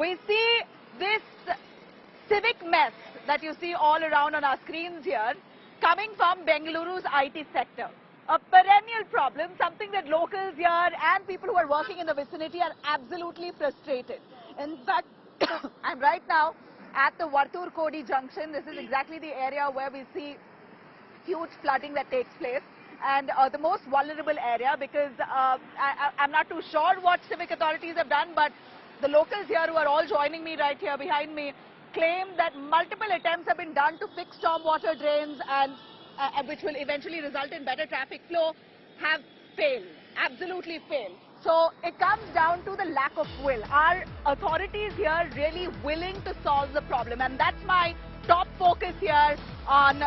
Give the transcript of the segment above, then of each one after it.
we see this civic mess that you see all around on our screens here coming from Bengaluru's IT sector. A perennial problem, something that locals here and people who are working in the vicinity are absolutely frustrated. In fact, I'm right now at the Vartur-Kodi junction. This is exactly the area where we see huge flooding that takes place, and the most vulnerable area, because I'm not too sure what civic authorities have done, but the locals here who are all joining me right here behind me claim that multiple attempts have been done to fix stormwater drains and which will eventually result in better traffic flow, have failed, absolutely failed. So it comes down to the lack of will. Are authorities here really willing to solve the problem? And that's my top focus here on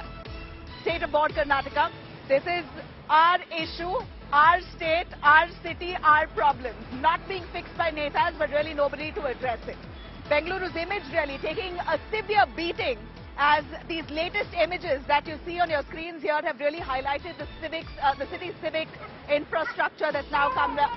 State of Board Karnataka. This is our issue, our state, our city, our problems. Not being fixed by netas, but really nobody to address it. Bengaluru's image really taking a severe beating, as these latest images that you see on your screens here have really highlighted the city's civic infrastructure that's now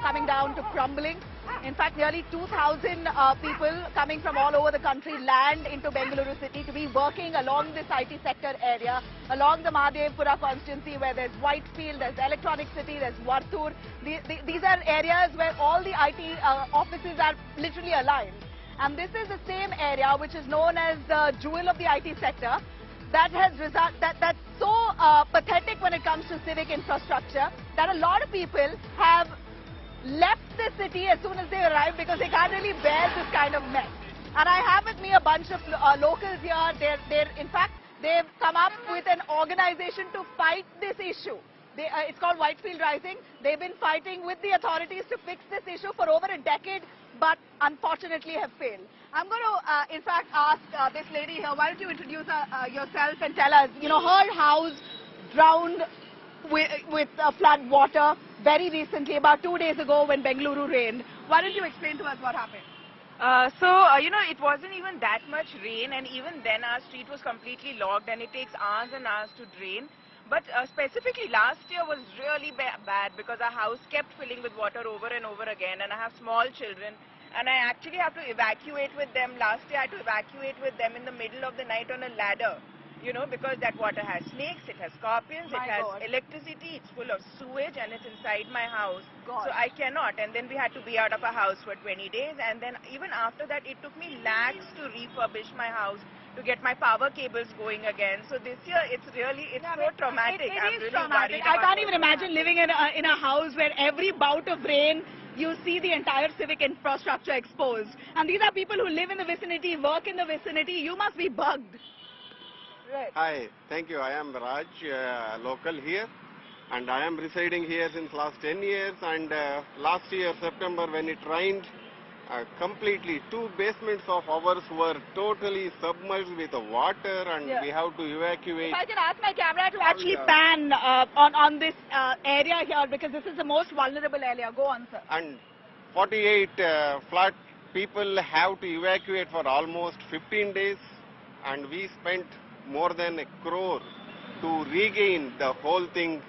coming down to crumbling. In fact, nearly 2,000 people coming from all over the country land into Bengaluru city to be working along this IT sector area, along the Mahadevpura constituency where there's Whitefield, there's Electronic City, there's Vartur. These are areas where all the IT offices are literally aligned. And this is the same area which is known as the jewel of the IT sector that has that's so pathetic when it comes to civic infrastructure that a lot of people have left the city as soon as they arrive because they can't really bear this kind of mess. And I have with me a bunch of locals here. In fact, they've come up with an organization to fight this issue. It's called Whitefield Rising. They've been fighting with the authorities to fix this issue for over a decade, but unfortunately have failed. I'm going to, in fact, ask this lady here, why don't you introduce yourself and tell us, you know, her house drowned with flood water very recently, about 2 days ago when Bengaluru rained. Why don't you explain to us what happened? You know, it wasn't even that much rain, and even then our street was completely locked and it takes hours and hours to drain. But specifically last year was really bad because our house kept filling with water over and over again, and I have small children and I actually have to evacuate with them. Last year I had to evacuate with them in the middle of the night on a ladder, you know, because that water has snakes, it has scorpions, it has electricity, it's full of sewage and it's inside my house. So I cannot, and then we had to be out of our house for 20 days, and then even after that it took me lakhs to refurbish my house, to get my power cables going again. So this year it's so traumatic. I'm really traumatic. I can't even imagine living in a house where every bout of rain you see the entire civic infrastructure exposed. And these are people who live in the vicinity, work in the vicinity. You must be bugged. Right. Hi, thank you. I am Raj, local here, and I am residing here since last 10 years. And last year, September, when it rained, completely 2 basements of ours were totally submerged with water, and we have to evacuate. If I can ask my camera to actually pan on this area here, because this is the most vulnerable area. Go on, sir. And 48 flat people have to evacuate for almost 15 days, and we spent more than 1 crore to regain the whole thing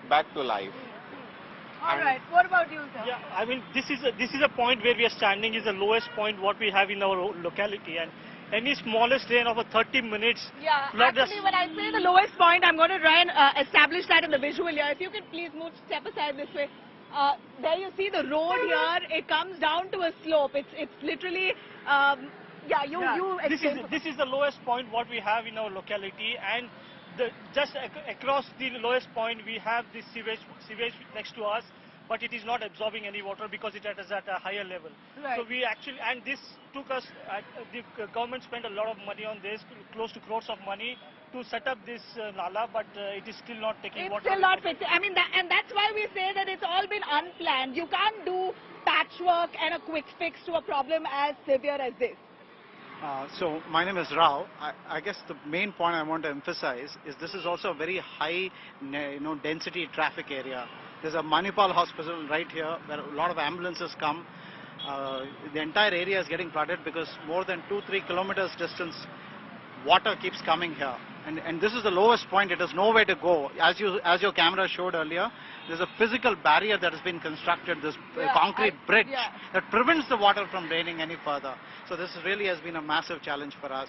back to life. All right. What about you, sir? Yeah, I mean, this is a point where we are standing is the lowest point what we have in our locality, and any smallest rain of a 30 minutes. Yeah, actually, when I say the lowest point, I'm going to try and establish that in the visual here. If you could please step aside this way. There you see the road here. It comes down to a slope. It's literally. This is the lowest point what we have in our locality, and just across the lowest point we have this sewage next to us, but it is not absorbing any water because it is at a higher level. Right. So we actually, and this took us, the government spent a lot of money on this, close to crores of money to set up this nala, but it is still not taking water. It's still not fixed. I mean, and that's why we say that it's all been unplanned. You can't do patchwork and a quick fix to a problem as severe as this. So my name is Rao. I guess the main point I want to emphasize is this is also a very high, density traffic area. There's a Manipal hospital right here where a lot of ambulances come. The entire area is getting flooded because more than 2-3 kilometers distance, water keeps coming here. And this is the lowest point. It has nowhere to go. As your camera showed earlier, there's a physical barrier that has been constructed, this concrete bridge that prevents the water from draining any further. So this really has been a massive challenge for us.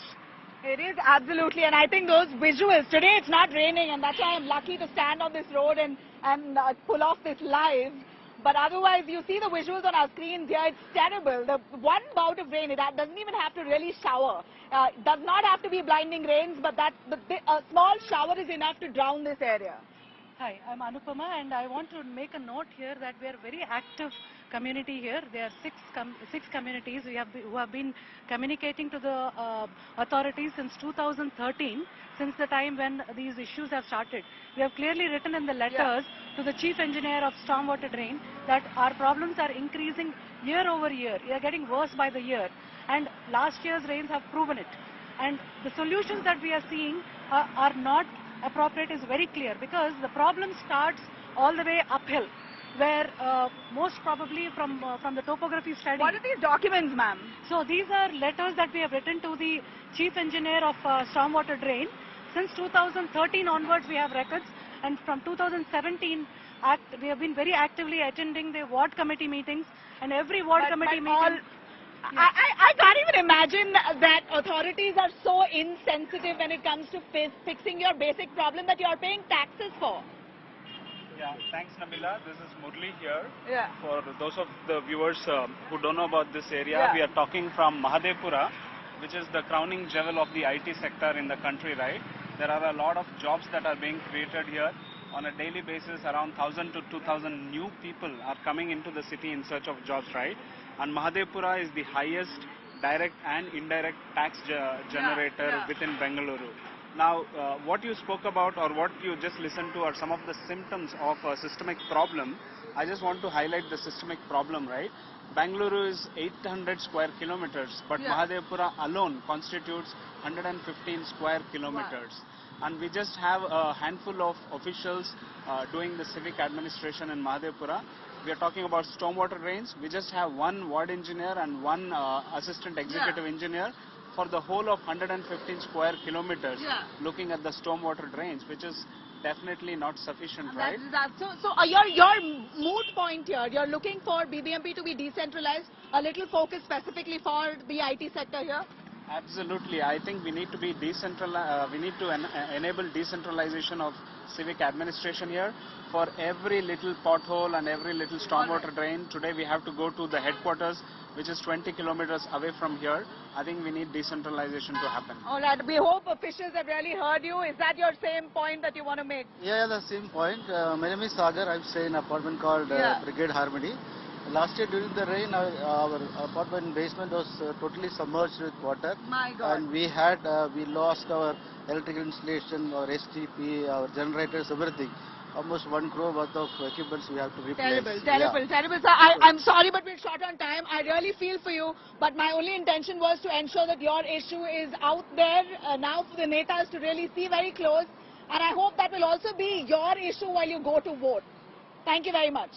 It is absolutely, and I think those visuals, today it's not raining and that's why I'm lucky to stand on this road and pull off this live. But otherwise, you see the visuals on our screens here, it's terrible. The one bout of rain, it doesn't even have to really shower. It does not have to be blinding rains, but a small shower is enough to drown this area. Hi, I'm Anupama and I want to make a note here that we are a very active community here. There are six communities who have been communicating to the authorities since 2013, since the time when these issues have started. We have clearly written in the letters to the chief engineer of stormwater drain that our problems are increasing year over year. They are getting worse by the year, and last year's rains have proven it. And the solutions that we are seeing are not appropriate is very clear, because the problem starts all the way uphill, where most probably from the topography study. What are these documents, ma'am? So these are letters that we have written to the chief engineer of stormwater drain. Since 2013 onwards we have records, and from 2017 we have been very actively attending the ward committee meetings, and every ward committee meeting. I can't even imagine that authorities are so insensitive when it comes to fixing your basic problem that you are paying taxes for. Yeah, thanks Nabila. This is Murli here. Yeah. For those of the viewers who don't know about this area, we are talking from Mahadevpura, which is the crowning jewel of the IT sector in the country, right? There are a lot of jobs that are being created here. On a daily basis, around 1,000 to 2,000 new people are coming into the city in search of jobs, right? And Mahadevpura is the highest direct and indirect tax generator within Bengaluru. Now, what you spoke about or what you just listened to are some of the symptoms of a systemic problem. I just want to highlight the systemic problem, right? Bengaluru is 800 square kilometers, but Mahadevpura alone constitutes 115 square kilometers. And we just have a handful of officials doing the civic administration in Mahadevpura. We are talking about stormwater drains. We just have one ward engineer and one assistant executive engineer for the whole of 115 square kilometers looking at the stormwater drains, which is definitely not sufficient, right? So your moot point here, you're looking for BBMP to be decentralized, a little focus specifically for the IT sector here? Absolutely. I think we need to be decentralized. We need to enable decentralization of civic administration here. For every little pothole and every little stormwater drain, today we have to go to the headquarters, which is 20 kilometers away from here. I think we need decentralization to happen. All right. We hope officials have really heard you. Is that your same point that you want to make? Yeah, the same point. My name is Sagar. I'm staying in an apartment called Brigade Harmony. Last year during the rain, our apartment basement was totally submerged with water. My God. And we lost our electrical installation, our STP, our generators, everything. Almost 1 crore worth of equipments we have to replace. Terrible. Sir, I'm sorry, but we're short on time. I really feel for you, but my only intention was to ensure that your issue is out there now for the netas to really see very close. And I hope that will also be your issue while you go to vote. Thank you very much.